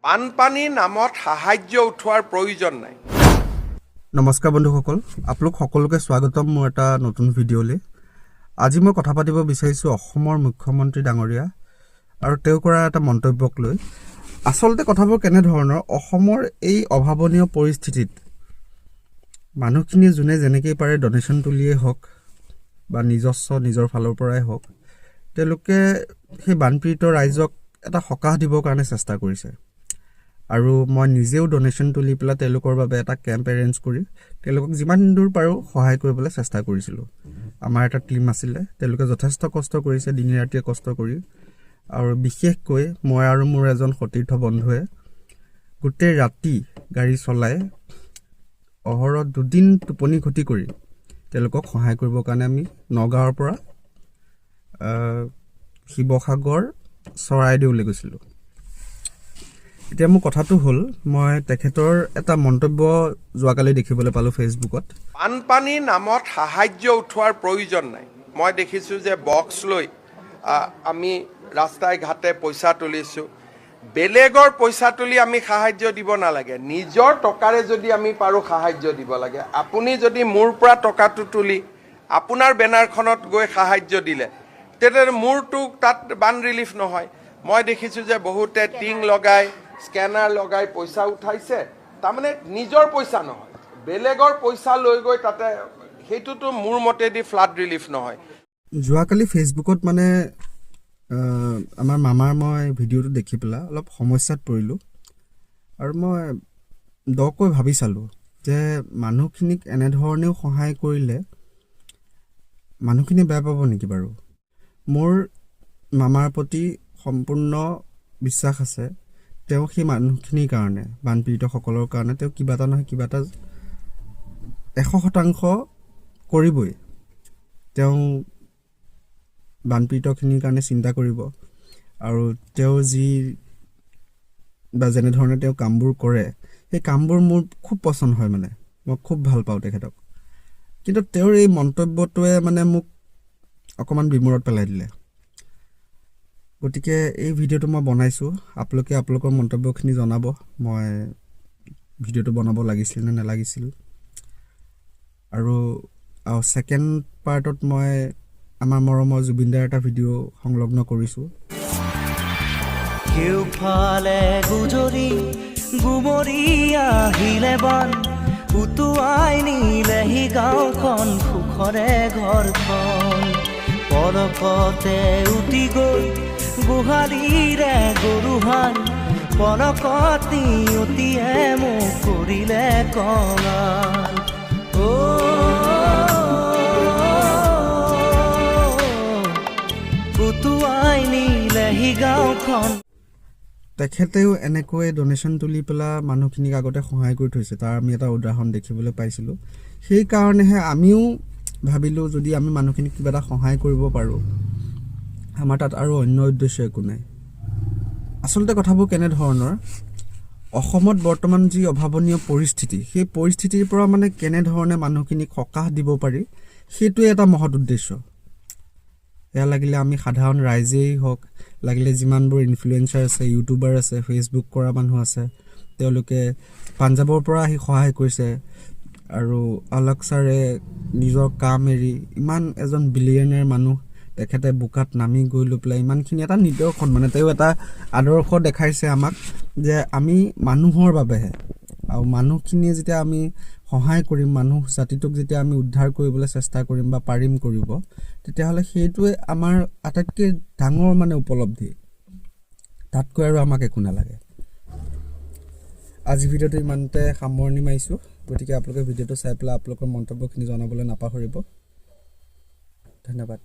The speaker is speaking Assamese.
বানপানী নামত সাহায্য উঠোৱাৰ প্ৰয়োজন নাই। নমস্কাৰ বন্ধুসকল, আপোনালোক সকলোকে স্বাগতম মোৰ এটা নতুন ভিডিঅ'লৈ। আজি মই কথা পাতিব বিচাৰিছোঁ অসমৰ মুখ্যমন্ত্ৰী ডাঙৰীয়া আৰু তেওঁ কৰা এটা মন্তব্যক লৈ। আচলতে কথাবোৰ কেনেধৰণৰ, অসমৰ এই অভাৱনীয় পৰিস্থিতিত মানুহখিনি যোনে যেনেকৈ পাৰে ডনেশ্যন তুলিয়েই হওক বা নিজৰ ফালৰ পৰাই হওক, তেওঁলোকে সেই বানপীড়িত ৰাইজক এটা সকাহ দিবৰ কাৰণে চেষ্টা কৰিছে। আৰু মই নিজেও ডনেশ্যন তুলি পেলাই তেওঁলোকৰ বাবে এটা কেম্প এৰেঞ্জ কৰি তেওঁলোকক যিমান দূৰ পাৰোঁ সহায় কৰিবলৈ চেষ্টা কৰিছিলোঁ। আমাৰ এটা টীম আছিলে, তেওঁলোকে যথেষ্ট কষ্ট কৰিছে, দিনে ৰাতিয়ে কষ্ট কৰি। আৰু বিশেষকৈ মই আৰু মোৰ এজন সতীৰ্থ বন্ধুৱে গোটেই ৰাতি গাড়ী চলাই অহৰহ 2 দিন টোপনি ক্ষতি কৰি তেওঁলোকক সহায় কৰিবৰ কাৰণে আমি নগাঁৱৰ পৰা শিৱসাগৰ চৰাইদেউলৈ গৈছিলোঁ। এতিয়া মোৰ কথাটো হ'ল, মই তেখেতৰ এটা মন্তব্য যোৱাকালি দেখিবলৈ পালোঁ ফেচবুকত। বানপানী নামত সাহায্য উঠোৱাৰ প্ৰয়োজন নাই। মই দেখিছোঁ যে বক্স লৈ আমি ৰাস্তাই ঘাটে পইচা তুলিছোঁ। বেলেগৰ পইচা তুলি আমি সাহায্য দিব নালাগে, নিজৰ টকাৰে যদি আমি পাৰোঁ সাহায্য দিব লাগে। আপুনি যদি মোৰ পৰা টকাটো তুলি আপোনাৰ বেনাৰখনত গৈ সাহায্য দিলে, তেতিয়া মোৰটো তাত বান ৰিলিফ নহয়। মই দেখিছোঁ যে বহুতে টিং লগাই স্কেনাৰ লগাই পইচা উঠাইছে, তাৰমানে নিজৰ পইচা নহয়, বেলেগৰ পইচা লৈ গৈ তাতে, সেইটোতো মোৰ মতেদি ফ্লাড ৰিলিফ নহয়। যোৱাকালি ফেচবুকত মানে আমাৰ মামাৰ মই ভিডিঅ'টো দেখি পেলাই অলপ সমস্যাত পৰিলোঁ। আৰু মই দকৈ ভাবি চালোঁ যে মানুহখিনিক এনেধৰণেও সহায় কৰিলে মানুহখিনি বেয়া পাব নেকি বাৰু। মোৰ মামাৰ প্ৰতি সম্পূৰ্ণ বিশ্বাস আছে, তেওঁ সেই মানুহখিনিৰ কাৰণে, বানপীড়িতসকলৰ কাৰণে তেওঁ কিবা এটা নহয় কিবা এটা 100% কৰিবই। তেওঁ বানপীড়িতখিনিৰ কাৰণে চিন্তা কৰিব। আৰু তেওঁ যেনেধৰণে তেওঁ কামবোৰ কৰে, সেই কামবোৰ মোৰ খুব পচন্দ হয়, মানে মই খুব ভাল পাওঁ তেখেতক। কিন্তু তেওঁৰ এই মন্তব্যটোৱে মানে মোক অকণমান বিমূৰত পেলাই দিলে। গতিকে এই ভিডিঅ'টো মই বনাইছোঁ, আপোনালোকে আপোনালোকৰ মন্তব্যখিনি জনাব, মই ভিডিঅ'টো বনাব লাগিছিল নে নালাগিছিল। আৰু ছেকেণ্ড পাৰ্টত মই আমাৰ মৰমৰ জুবিনদাৰ এটা ভিডিঅ' সংলগ্ন কৰিছোঁ। কেউফালে গুজৰি গুমৰি আহিলে বান, উটুৱাই নিলেহি গাঁওখন, সুখৰে ঘৰখন। পলকতে উটি গৈ গোহালিৰে গৰুহাল, পলকত নিয়তিয়ে মোক কৰিলে কঙাল। উটুৱাই নিলেহি গাঁওখন। তেখেতেও এনেকৈ ডনেশ্যন তুলি পেলাই মানুহখিনিক আগতে সহায় কৰি থৈছে, তাৰ আমি এটা উদাহৰণ দেখিবলৈ পাইছিলোঁ। সেইকাৰণেহে আমিও ভাবিলোঁ যদি আমি মানুহখিনিক কিবা এটা সহায় কৰিব পাৰোঁ, আমাৰ তাত আৰু অন্য উদ্দেশ্য একো নাই। আচলতে কথাবোৰ কেনেধৰণৰ, অসমত বৰ্তমান যি অভাৱনীয় পৰিস্থিতি, সেই পৰিস্থিতিৰ পৰা মানে কেনেধৰণে মানুহখিনিক সকাহ দিব পাৰি, সেইটোৱে এটা মহৎ উদ্দেশ্য। এয়া লাগিলে আমি সাধাৰণ ৰাইজেই হওক, লাগিলে যিমানবোৰ ইনফ্লুৱেঞ্চাৰ আছে, ইউটিউবাৰ আছে, ফেচবুক কৰা মানুহ আছে, তেওঁলোকে পাঞ্জাৱৰ পৰা আহি সহায় কৰিছে। আৰু আলোক ছাৰে নিজৰ কাম এৰি, ইমান এজন বিলিয়নাৰ মানুহ, তেখেতে বোকাত নামি গৈ লৈ পেলাই ইমানখিনি এটা নিদৰ্শন, মানে তেওঁ এটা আদৰ্শ দেখাইছে আমাক যে আমি মানুহৰ বাবেহে, আৰু মানুহখিনিয়ে যেতিয়া আমি সহায় কৰিম, মানুহ জাতিটোক যেতিয়া আমি উদ্ধাৰ কৰিবলৈ চেষ্টা কৰিম বা পাৰিম কৰিব, তেতিয়াহ'লে সেইটোৱে আমাৰ আটাইতকৈ ডাঙৰ মানে উপলব্ধি। তাতকৈ আৰু আমাক একো নালাগে। আজি ভিডিঅ'টো ইমানতে সামৰণি মাৰিছোঁ। গতিকে আপোনালোকে ভিডিঅ'টো চাই পেলাই আপোনালোকৰ মন্তব্যখিনি জনাবলৈ নাপাহৰিব। ধন্যবাদ।